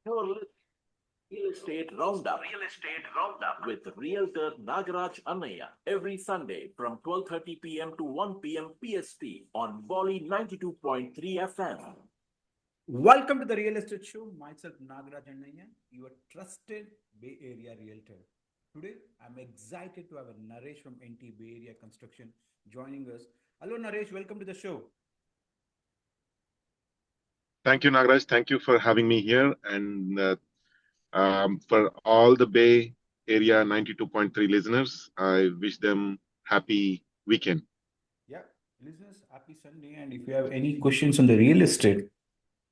You're listening to Real Estate Roundup with Realtor Nagaraj Annaiah every Sunday from 12:30 p.m. to 1 p.m. PST on Bolly 92.3 FM. Welcome to the Real Estate Show. Myself, Nagaraj Annaiah, your trusted Bay Area realtor. Today, I'm excited to have a Naresh from NT Bay Area Construction joining us. Hello, Naresh. Welcome to the show. Thank you, Nagaraj. Thank you for having me here. And for all the Bay Area 92.3 listeners, I wish them happy weekend. Yeah, listeners, happy Sunday. And if you have any questions on the real estate,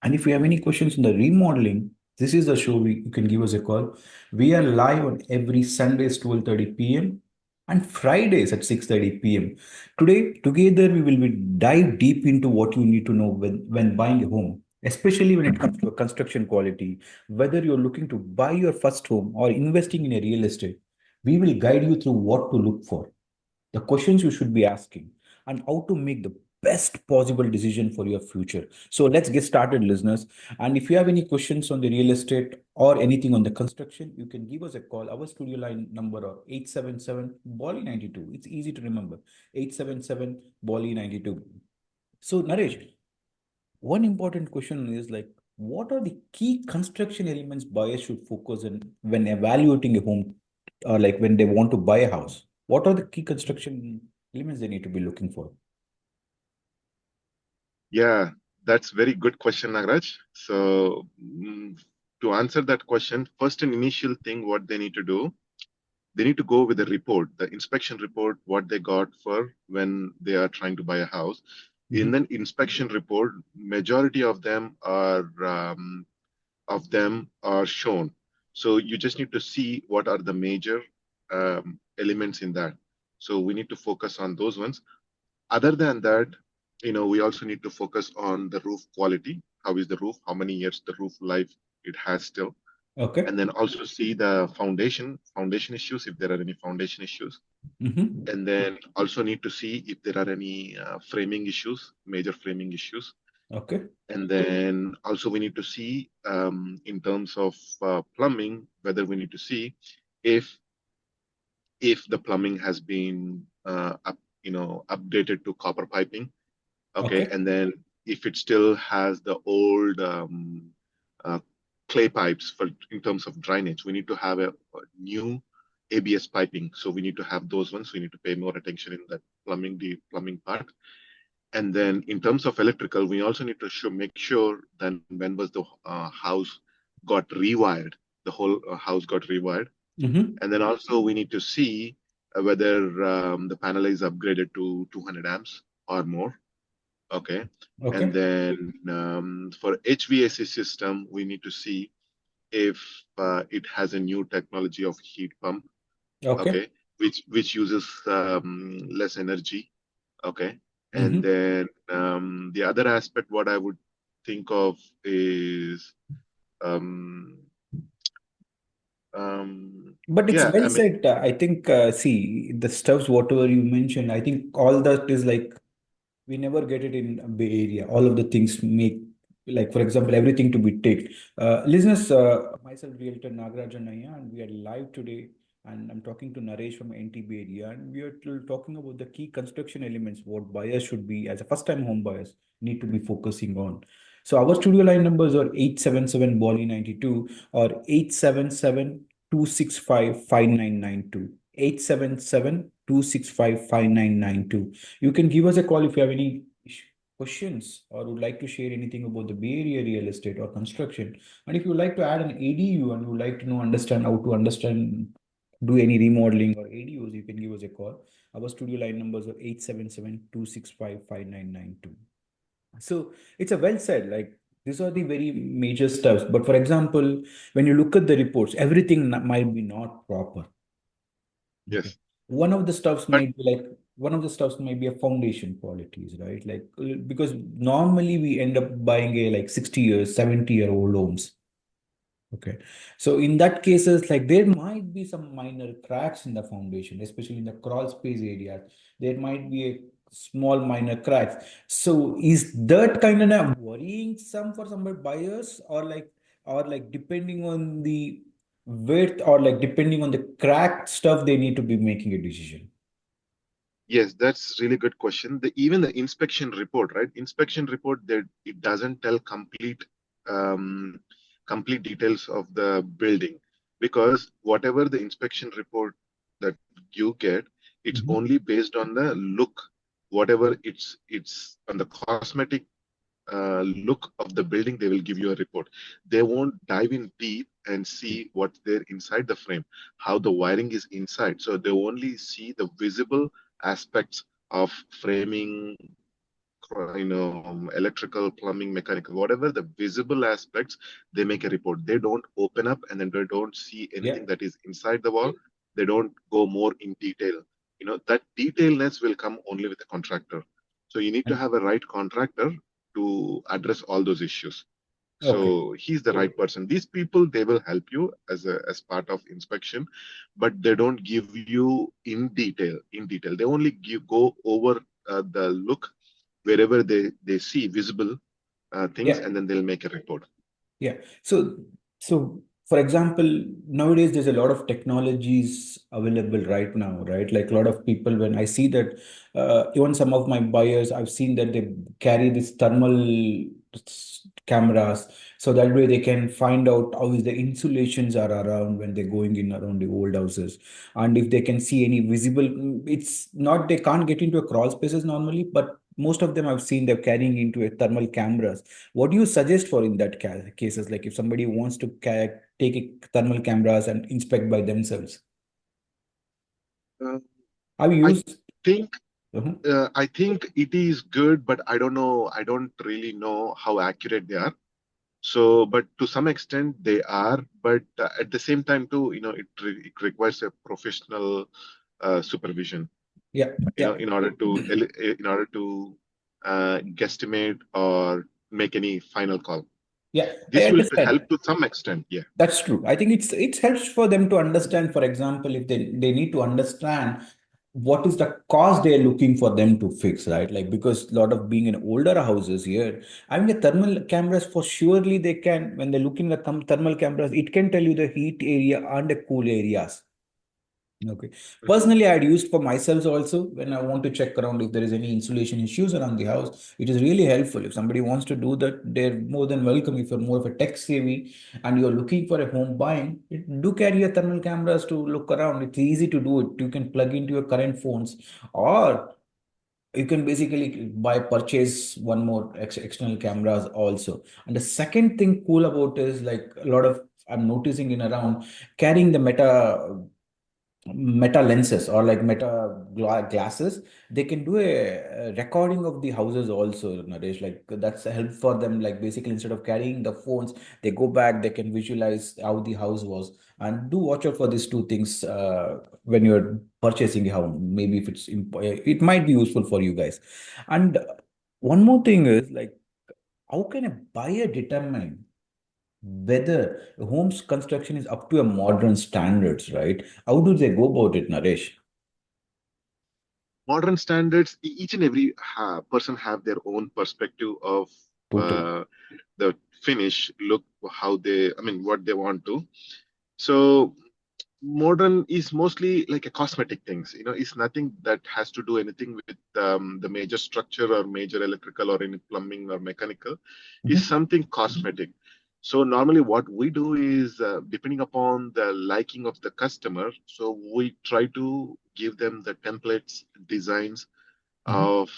and if you have any questions on the remodeling, this is the show you can give us a call. We are live on every Sundays 12:30 p.m. and Fridays at 6:30 p.m. Today, together we will be dive deep into what you need to know when buying a home, especially when it comes to a construction quality, whether you're looking to buy your first home or investing in a real estate. We will guide you through what to look for, the questions you should be asking, and how to make the best possible decision for your future. So let's get started, listeners. And if you have any questions on the real estate or anything on the construction, you can give us a call. Our studio line number are 877 Bolly 92. It's easy to remember, 877 Bolly 92. So, Naresh, one important question is like, what are the key construction elements buyers should focus on when evaluating a home, or like when they want to buy a house? What are the key construction elements they need to be looking for? Yeah, that's very good question, Nagaraj. So to answer that question, first and initial thing, what they need to do, they need to go with the report, the inspection report, what they got for when they are trying to buy a house. In the inspection report, majority of them are shown. So you just need to see what are the major elements in that. So we need to focus on those ones. Other than that, we also need to focus on the roof quality. How is the roof? How many years the roof life it has still? Okay. And then also see the foundation issues, if there are any foundation issues. And then also need to see if there are any framing issues, major framing issues. Okay. And then also we need to see in terms of plumbing, whether we need to see if the plumbing has been updated to copper piping. Okay. And then if it still has the old uh, clay pipes in terms of drainage, we need to have a new ABS piping. So we need to have those ones. We need to pay more attention in that the plumbing part. And then in terms of electrical, we also need to make sure that when was the house got rewired, the whole house got rewired. And then also we need to see whether the panel is upgraded to 200 amps or more. Okay. And then for HVAC system, we need to see if it has a new technology of heat pump. Okay. Which uses less energy. Okay. And then the other aspect, what I would think of is, but it's well said. I think, see, the stuffs, whatever you mentioned, I think all that is like, we never get it in Bay Area. All of the things make, like, for example, everything to be take. Listeners, myself, Realtor Nagaraj Annaiah, and we are live today. And I'm talking to Naresh from NT Bay Area, and we are talking about the key construction elements, what buyers should be, as a first-time home buyers, need to be focusing on. So our studio line numbers are 877 Bolly 92 or 877-265-5992. 877-265-5992. You can give us a call if you have any questions or would like to share anything about the Bay Area real estate or construction. And if you would like to add an ADU and would like to know, understand how to do any remodeling or ADUs, you can give us a call. Our studio line numbers are 877-265-5992. So it's a well said, like, these are the very major stuffs. But for example, when you look at the reports, everything might be not proper. Yes. One of the stuffs might be a foundation qualities, right? Like, because normally we end up buying a like 60 years, 70-year-old homes. Okay. So in that cases, like, there might be some minor cracks in the foundation, especially in the crawl space area. There might be a small minor cracks. So is that kind of worrying for some buyers, or like or like depending on the width, or like depending on the cracked stuff, they need to be making a decision? Yes, that's really good question. Even the inspection report, right? Inspection report that it doesn't tell um, complete details of the building, because whatever the inspection report that you get, it's Mhm. only based on the look, whatever it's on the cosmetic look of the building. They will give you a report. They won't dive in deep and see what's there inside the frame, how the wiring is inside. So they only see the visible aspects of framing, electrical, plumbing, mechanical, whatever the visible aspects. They make a report. They don't open up and then they don't see Yeah. anything that is inside the wall. They don't go more in detail. That detailedness will come only with the contractor. So you need to And have a right contractor to address all those issues. okay. So he's the right person. These people, they will help you as part of inspection, but they don't give you in detail. They only go over the look wherever they see visible things, Yeah. and then they'll make a report. Yeah. So for example, nowadays there's a lot of technologies available right now, right? Like a lot of people, when I see that, even some of my buyers, I've seen that they carry this thermal cameras, so that way they can find out how is the insulations are around when they're going in around the old houses, and if they can see any visible. It's not they can't get into a crawl spaces normally, but most of them I've seen they're carrying into a thermal cameras. What do you suggest for in that cases? Like if somebody wants to take a thermal cameras and inspect by themselves, Uh, have you I used? think Uh-huh. I think it is good, but I don't know. I don't really know how accurate they are. So, but to some extent they are. But at the same time, too, it requires a professional supervision. Yeah, yeah, In order to guesstimate or make any final call. yeah. I This will understand. help to some extent. Yeah. That's true. I think it helps for them to understand. For example, if they need to understand what is the cost they're looking for them to fix, right? Like because a lot of being in older houses here, having a thermal cameras for surely they can when they're looking at thermal cameras, it can tell you the heat area and the cool areas. Okay. Mhm. Personally, I'd used for myself also when I want to check around if there is any insulation issues around the house. It is really helpful. If somebody wants to do that, they're more than welcome. If you're more of a tech savvy and you're looking for a home buying, do carry your thermal cameras to look around. It's easy to do it. You can plug into your current phones, or you can basically purchase one more external cameras also. And the second thing cool about is like a lot of I'm noticing in around carrying the meta lenses or like glasses. They can do a recording of the houses also, Naresh. Like that's a help for them. Like basically instead of carrying the phones, they go back, they can visualize how the house was. And do watch out for these two things when you're purchasing a home. Maybe if it might be useful for you guys. And one more thing is like, how can a buyer determine whether a home's construction is up to a modern standards, right? How do they go about it, Naresh? Modern standards, each and every person have their own perspective of Totally. uh, the finish look, how what they want to. So modern is mostly like a cosmetic things. It's nothing that has to do anything with the major structure or major electrical or any plumbing or mechanical. It's Mhm. something cosmetic. So normally what we do is, depending upon the liking of the customer, so we try to give them the templates, designs Mhm. of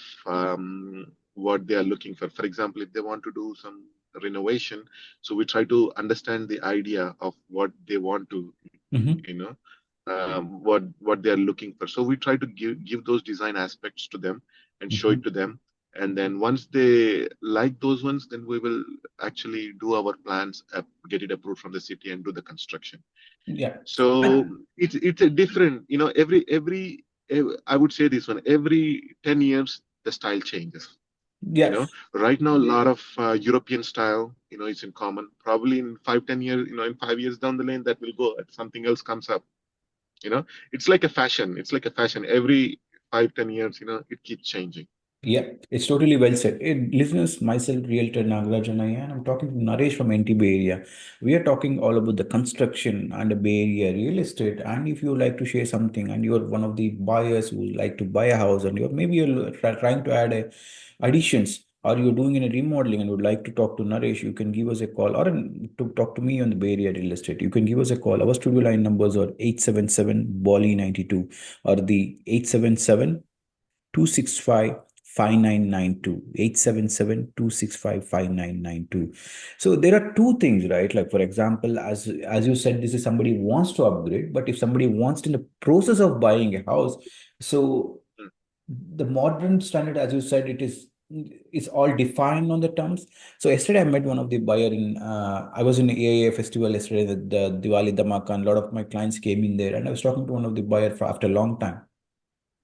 what they are looking for. For example, if they want to do some renovation, so we try to understand the idea of what they want to, Mhm. you know, what they are looking for. So we try to give those design aspects to them and show it Mhm. to them. And then once they like those ones, then we will actually do our plans, get it approved from the city, and do the construction. Yeah. So And it's a different, I would say this one, every 10 years the style changes. yeah, Right now a lot of European style, it's in common. Probably in 5-10 years, in 5 years down the lane, that will go. Something else comes up. It's like a fashion. It's like a fashion. Every 5-10 years, it keeps changing. Yeah, it's totally well said. Listeners, myself, Realtor Nagaraj Annaiah, and I'm talking to Naresh from NT Bay Area. We are talking all about the construction and the Bay Area real estate. And if you would like to share something and you're one of the buyers who would like to buy a house and you're trying to add additions or you're doing a remodeling and would like to talk to Naresh, you can give us a call or to talk to me on the Bay Area real estate. You can give us a call. Our studio line numbers are 877 Bolly 92 or the 877 265 5992 877 265 5992. So there are two things, right? Like for example, as you said, this is somebody who wants to upgrade, but if somebody wants in the process of buying a house, so Mm. the modern standard, as you said, it's all defined on the terms. So yesterday I met one of the buyer in I was in AIA festival yesterday, the Diwali Dhamaka, and a lot of my clients came in there, and I was talking to one of the buyer for after a long time.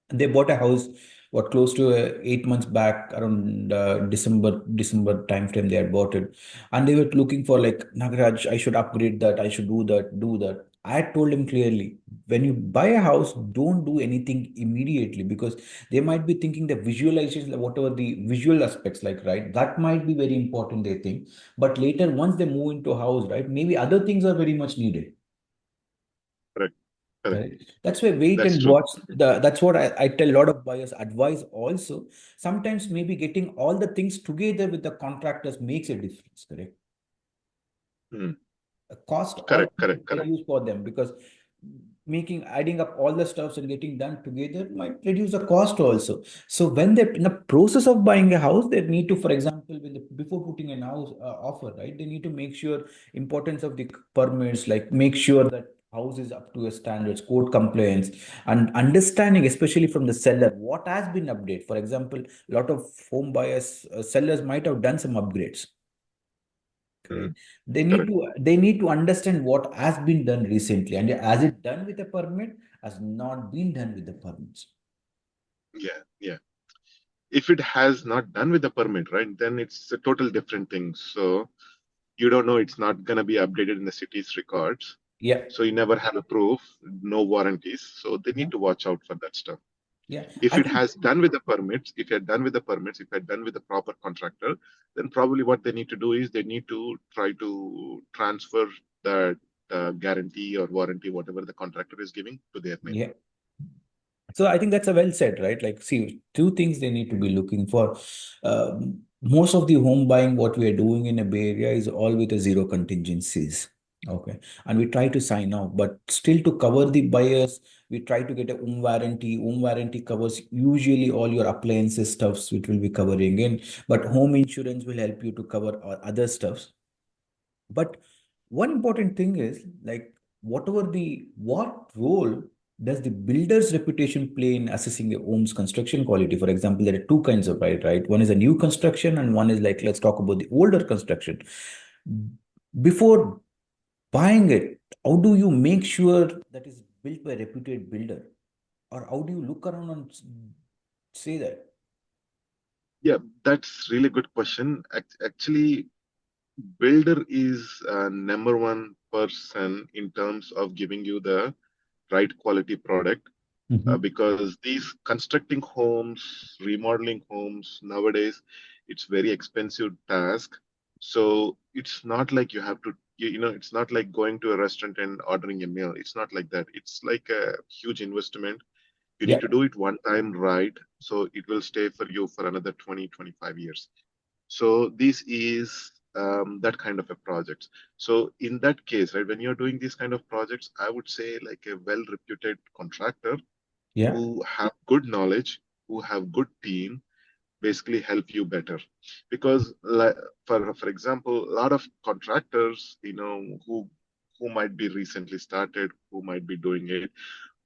They bought a house what close to 8 months back around December time frame they had bought it, and they were looking for like, Nagaraj, I should upgrade that, I should do that. I had told him clearly, when you buy a house, don't do anything immediately, because they might be thinking the visualization, like whatever the visual aspects, like, right, that might be very important, they think. But later, once they move into a house, right, maybe other things are very much needed. Correct. Correct. Correct. That's why wait That's and true. watch. That's what I tell a lot of buyers advise also. Sometimes maybe getting all the things together with the contractors makes a difference, correct? Mm. A cost also Correct. Correct. Correct. reduce for them, because making adding up all the stuffs and getting done together might reduce the cost also. So when they're in the process of buying a house, they need to, for example, before putting an house offer, right, they need to make sure importance of the permits, like make sure that house is up to a standards, code compliance, and understanding, especially from the seller, what has been updated. For example, a lot of home buyers, sellers might have done some upgrades. Mm. Correct. They need to understand what has been done recently, and has it done with a permit, has not been done with the permits. Yeah. Yeah. If it has not done with the permit, right, then it's a total different thing. So you don't know, it's not going to be updated in the city's records. Yeah. So you never have a proof, no warranties. So they need Mhm. to watch out for that stuff. Yeah. If I it think. has done with the permits, if you're done with the permits, if you're done with the proper contractor, then probably what they need to do is they need to try to transfer that guarantee or warranty, whatever the contractor is giving, to their name. Yeah. So I think that's a well said, right? Like, see, two things they need to be looking for. Most of the home buying, what we are doing in a Bay Area is all with a zero contingencies. Okay. And we try to sign off, but still to cover the buyers, we try to get a home warranty. Home warranty covers usually all your appliances stuffs, which will be covering in, but home insurance will help you to cover other stuffs. But one important thing is like, what role does the builder's reputation play in assessing a home's construction quality? For example, there are two kinds of right. One is a new construction, and one is like, let's talk about the older construction. Before buying it, how do you make sure that is built by a reputed builder, or how do you look around and say that? Yeah, that's really good question. Actually, builder is number one person in terms of giving you the right quality product, Mhm. because these constructing homes, remodeling homes nowadays, it's very expensive task. So it's not like you have to, it's not like going to a restaurant and ordering a meal. It's not like that. It's like a huge investment. You Yeah, need to do it one time right, so it will stay for you for another 20, 25 years. So this is that kind of a project. So in that case, right, when you're doing these kind of projects, I would say like a well-reputed contractor yeah, who have good knowledge, who have good team, basically help you better. Because for example, a lot of contractors, who might be recently started, who might be doing it,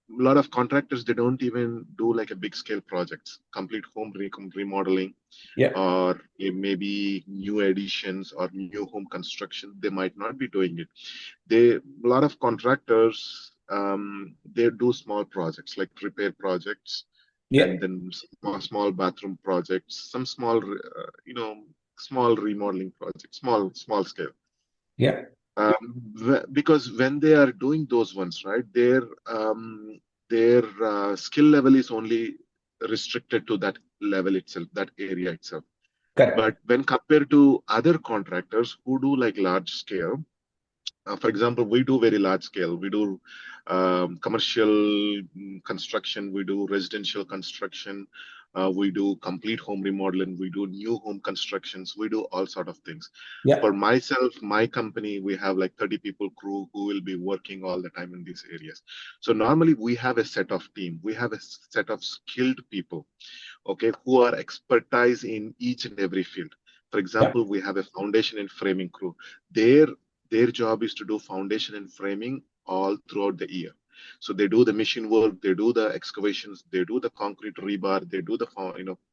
a lot of contractors, they don't even do like a big scale projects, complete home remodeling, yeah, or maybe new additions or new home construction. They might not be doing it. A lot of contractors, they do small projects like repair projects, yeah, and then small bathroom projects, some small, small remodeling projects, small scale. yeah, Because when they are doing those ones, right, their skill level is only restricted to that level itself, that area itself. Correct. But when compared to other contractors who do like large scale, for example, we do very large scale. We do commercial construction. We do residential construction. We do complete home remodeling. We do new home constructions. We do all sort of things. Yeah. For myself, my company, we have like 30 people crew who will be working all the time in these areas. So normally we have a set of team. We have a set of skilled people, okay, who are expertise in each and every field. For Yeah. example, we have a foundation and framing crew. Their their job is to do foundation and framing all throughout the year. So they do the machine work, they do the excavations, they do the concrete rebar, they do the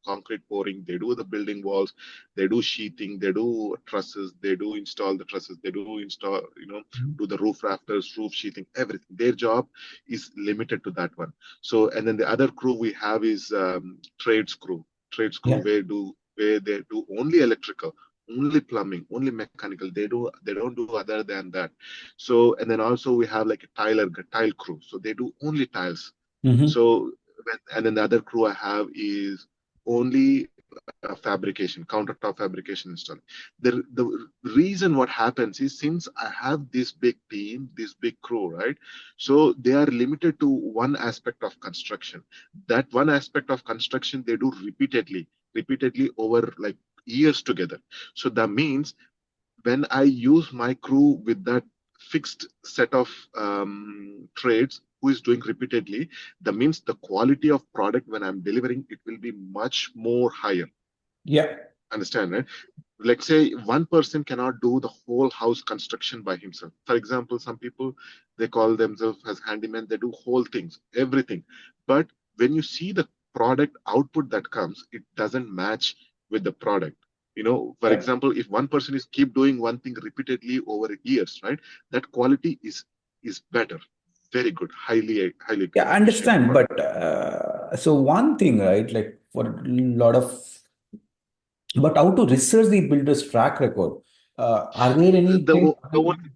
concrete pouring, they do the building walls, they do sheathing, they do trusses, they do install the trusses, they do install, Mhm. do the roof rafters, roof sheathing, everything. Their job is limited to that one. So, and then the other crew we have is trades crew. Trades crew Yeah. where they do only electrical, only plumbing, only mechanical. They don't do other than that. So, and then also we have like a tile crew. So they do only tiles. Mm-hmm. So, and then the other crew I have is only fabrication, countertop fabrication install. The reason what happens is, since I have this big team, this big crew, right? So they are limited to one aspect of construction. That one aspect of construction they do repeatedly over like years together. So that means when I use my crew with that fixed set of trades who is doing repeatedly, that means the quality of product when I'm delivering, it will be much more higher. Yeah. Understand, right? Let's say one person cannot do the whole house construction by himself. For example, some people, they call themselves as handyman, they do whole things, everything. But when you see the product output that comes, it doesn't match with the product. For Yeah. example, if one person is keep doing one thing repeatedly over years, right, that quality is better, very good, highly Yeah, I efficient understand. product. But so one thing, right? Like for a lot of, but how to research the builder's track record? Are there the, anything? o- the only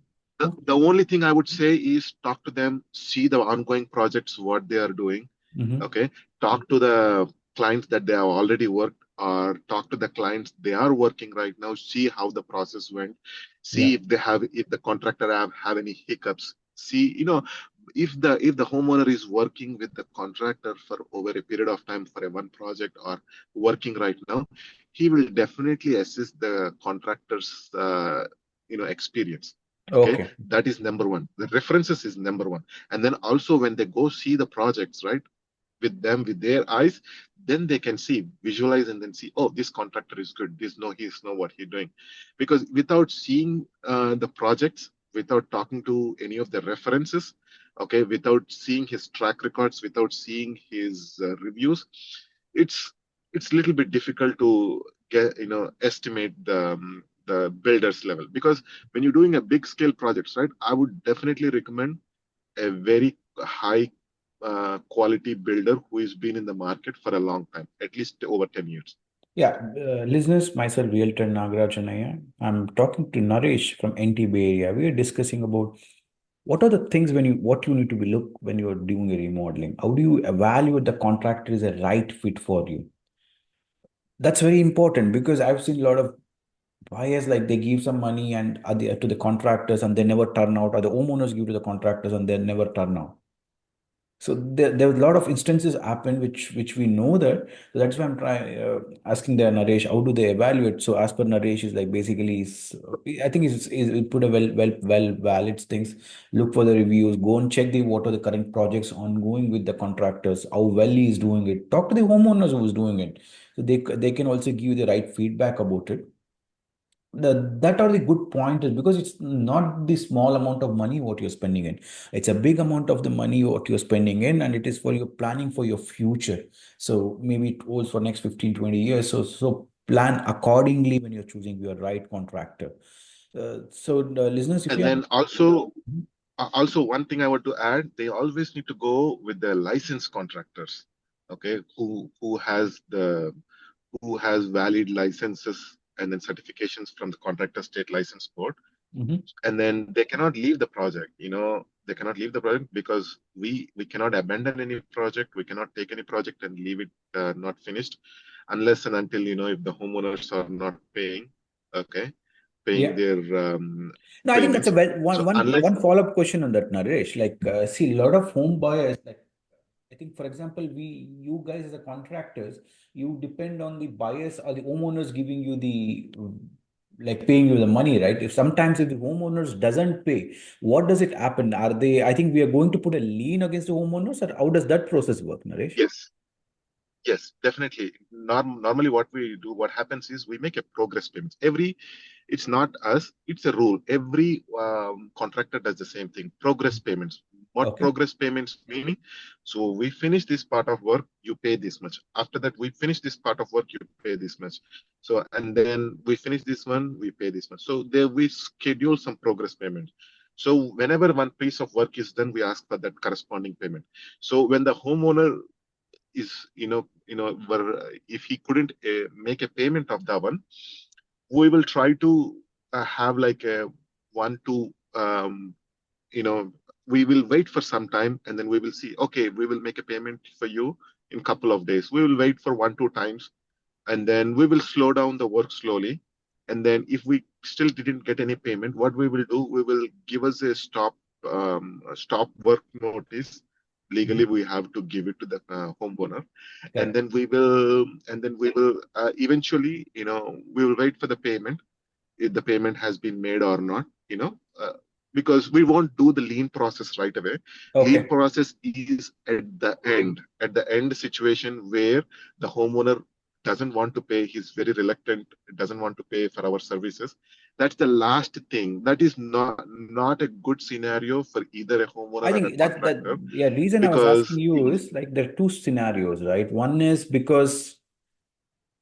the only thing I would say is talk to them, see the ongoing projects, what they are doing. Mm-hmm. Okay, talk to the clients that they have already worked, or talk to the clients they are working right now. See how the process went. Yeah. See if the contractor have any hiccups. See, if the homeowner is working with the contractor for over a period of time for a one project or working right now, he will definitely assist the contractor's experience. Okay, Okay. that is number one. The references is number one. And then also when they go see the projects, right, with them with their eyes, then they can see, visualize, and then see, oh, this contractor is good, this no he's know what he's doing. Because without seeing the projects, without talking to any of the references, okay, without seeing his track records, without seeing his reviews, it's it's a little bit difficult to estimate the builder's level. Because when you're doing a big scale projects, right, I would definitely recommend a very high quality builder who has been in the market for a long time, at least over 10 years. Yeah, listeners, myself, Realtor Nagaraj Annaiah. I'm talking to Naresh from NT Bay Area. We are discussing about what are the things what you need to be look when you are doing a remodeling. How do you evaluate the contractor is a right fit for you? That's very important because I've seen a lot of buyers like they give some money and to the contractors and they never turn out, or the homeowners give to the contractors and they never turn out. So there was a lot of instances happen which we know that. So that's why I'm trying asking the Naresh, how do they evaluate? So as per Naresh is like basically I think is put a well valid things. Look for the reviews. Go and check the what are the current projects ongoing with the contractors. How well he is doing it. Talk to the homeowners who is doing it. So they can also give you the right feedback about it. That are the good pointers because it's not the small amount of money what you're spending in. It's a big amount of the money what you're spending in, and it is for your planning for your future. So maybe it holds for next 15, 20 years. So plan accordingly when you're choosing your right contractor. So the listeners, if And you have. then also one thing I want to add, they always need to go with the licensed contractors, okay, who has valid licenses and then certifications from the contractor state license board. Mhm. And then they cannot leave the project. They cannot leave the project because we cannot abandon any project. We cannot take any project and leave it not finished, unless and until if the homeowners are not paying, okay, paying Yeah. their No, I think that's a payments. So unless one follow-up question on that, Naresh. Like, see, a lot of home buyers, like, I think, for example, you guys as a contractors, you depend on the buyers or the homeowners giving you the, like, paying you the money, right? If the homeowners doesn't pay, what does it happen? I think we are going to put a lien against the homeowners, or how does that process work, Naresh? yes, yes, definitely. Normally, what we do, what happens is we make a progress payments. It's not us, it's a rule. Every contractor does the same thing. Progress payments. What Okay. progress payments meaning? So we finish this part of work, you pay this much. After that, we finish this part of work, you pay this much. So, and then we finish this one, we pay this much. So there we schedule some progress payment. So whenever one piece of work is done, we ask for that corresponding payment. So when the homeowner is where if he couldn't make a payment of that one, we will try to have like a one to we will wait for some time, and then we will see, okay, we will make a payment for you in couple of days. We will wait for 1-2 times, and then we will slow down the work slowly. And then if we still didn't get any payment, what we will do, we will give us a stop work notice. Legally we have to give it to the homeowner. Okay. And then we will eventually we will wait for the payment, if the payment has been made or not, because we won't do the lien process right away. Lien Okay. process is at the end situation where the homeowner doesn't want to pay, he's very reluctant, doesn't want to pay for our services. That's the last thing. That is not a good scenario for either a homeowner I or a think contractor, yeah, reason I was asking because you is, like, there are two scenarios, right? One is because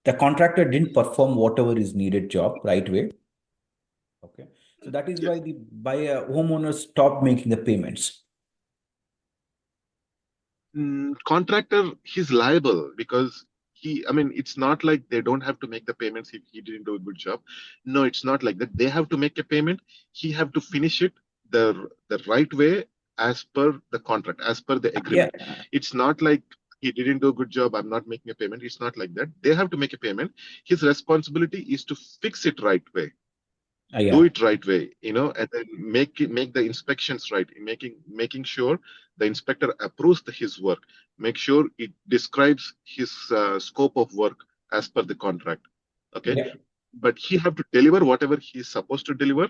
the contractor didn't perform whatever is needed job right way. Okay. So that is yeah. why the buyer homeowners stopped making the payments. Contractor, he's liable because it's not like they don't have to make the payments if he didn't do a good job. No, it's not like that. They have to make a payment. He have to finish it the right way, as per the contract, as per the Yeah. agreement. It's not like he didn't do a good job, I'm not making a payment. It's not like that. They have to make a payment. His responsibility is to fix it right way, do Yeah. it right way, and then make the inspections right, making sure the inspector approves his work, make sure it describes his scope of work as per the contract. Okay, Yeah. but he have to deliver whatever he is supposed to deliver.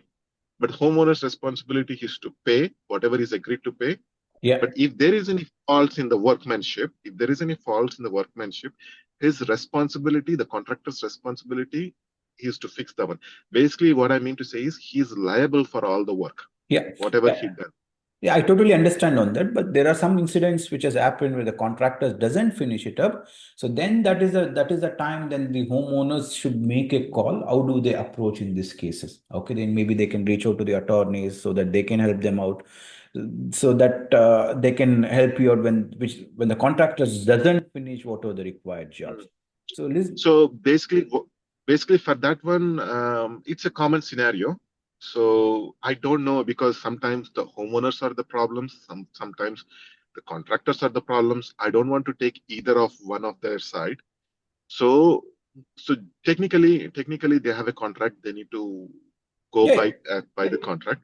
But homeowner's responsibility is to pay whatever is agreed to pay. Yeah. But if there is any faults in the workmanship, his responsibility, the contractor's responsibility, is to fix that one. Basically, what I mean to say is he's liable for all the work, Yeah. whatever he Yeah. done. Yeah, I totally understand on that, but there are some incidents which has happened where the contractor doesn't finish it up. So then that is a time then the homeowners should make a call. How do they approach in these cases? Okay, then maybe they can reach out to the attorneys so that they can help them out, so that they can help you out when the contractor doesn't finish whatever the required jobs. Mm. So listen, So basically for that one, it's a common scenario. So I don't know, because sometimes the homeowners are the problems, sometimes the contractors are the problems. I don't want to take either of one of their side. So so technically they have a contract. They need to go yeah, by the contract.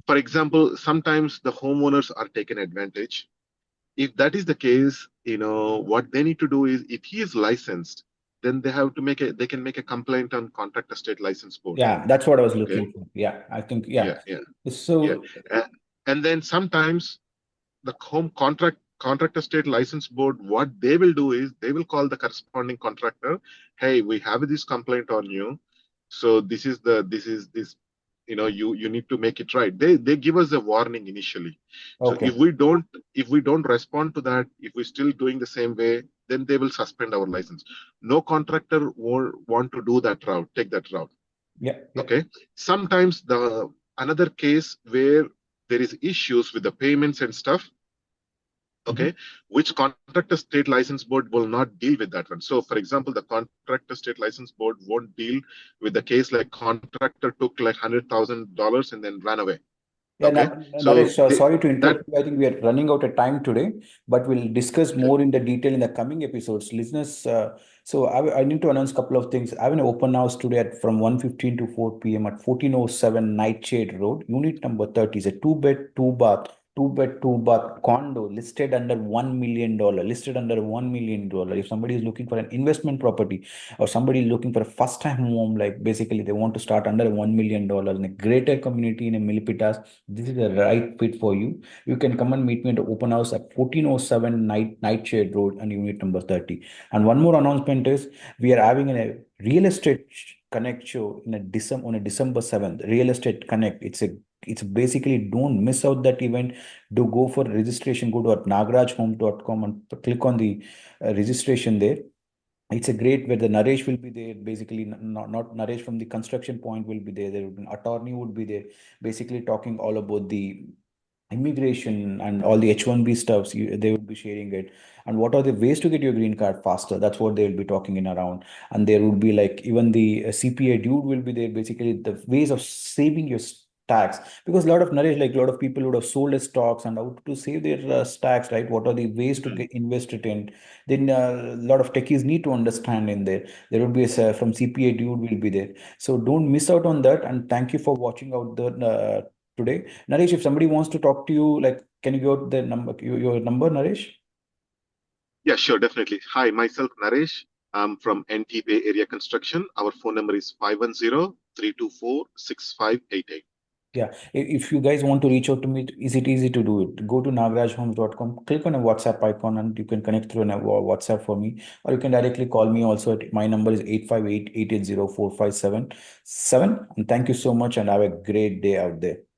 For example, sometimes the homeowners are taken advantage. If that is the case, what they need to do is, if he is licensed, then they can make a complaint on contractor state license board. yeah, that's what I was Okay. looking for. Yeah, I think, Yeah, yeah. yeah, yeah. So And then sometimes the contractor state license board, what they will do is they will call the corresponding contractor. Hey, we have this complaint on you. So this you need to make it right. They give us a warning initially. So okay, if we don't respond to that, if we're still doing the same way, then they will suspend our license. No contractor will want to do that route, take that route. yeah, yeah. Okay. Sometimes the another case where there is issues with the payments and stuff, okay, which contractor state license board will not deal with that one. So for example, the contractor state license board won't deal with the case like contractor took like $100,000 and then ran away. Yeah, Okay, so Naresh, sorry to that interrupt you. I think we are running out of time today, but we'll discuss more in the detail in the coming episodes. Listeners, so I need to announce a couple of things. I have an open house today from 1:15 to 4 p.m. at 1407 Nightshade Road. Unit number 30 is a two bed, two bath condo listed under $1 million. Listed under $1 million. If somebody is looking for an investment property, or somebody is looking for a first time home, like basically they want to start under $1 million in a greater community in a Milipitas, this is the right fit for you. You can come and meet me at the open house at 1407 Nightshade Road and unit number 30. And one more announcement is we are having a real estate connect show in a December on a December 7th. Real Estate Connect. It's basically don't miss out that event. Do go for registration. Go to nagarajhome.com and click on the registration there. It's a great where the Naresh will be there. Basically, not Naresh from the construction point will be there. There would be an attorney would be there, basically talking all about the immigration and all the H1B stuffs. They will be sharing it. And what are the ways to get your green card faster? That's what they will be talking in around. And there would be like even the CPA dude will be there. Basically, the ways of saving your tax, because a lot of Naresh, like a lot of people would have sold their stocks and how to save their stacks, right? What are the ways to get invested in? Then a lot of techies need to understand in there. There will be a from CPA dude will be there. So don't miss out on that. And thank you for watching out the today. Naresh, if somebody wants to talk to you, like, can you go the number, your number, Naresh? Yeah, sure, definitely. Hi, myself Naresh. I'm from NT Bay Area Construction. Our phone number is 510-324-6588. Yeah. If you guys want to reach out to me, is it easy to do it? Go to nagarajhomes.com, click on a WhatsApp icon, and you can connect through a WhatsApp for me, or you can directly call me also. My number is 858-880-4577. And thank you so much, and have a great day out there.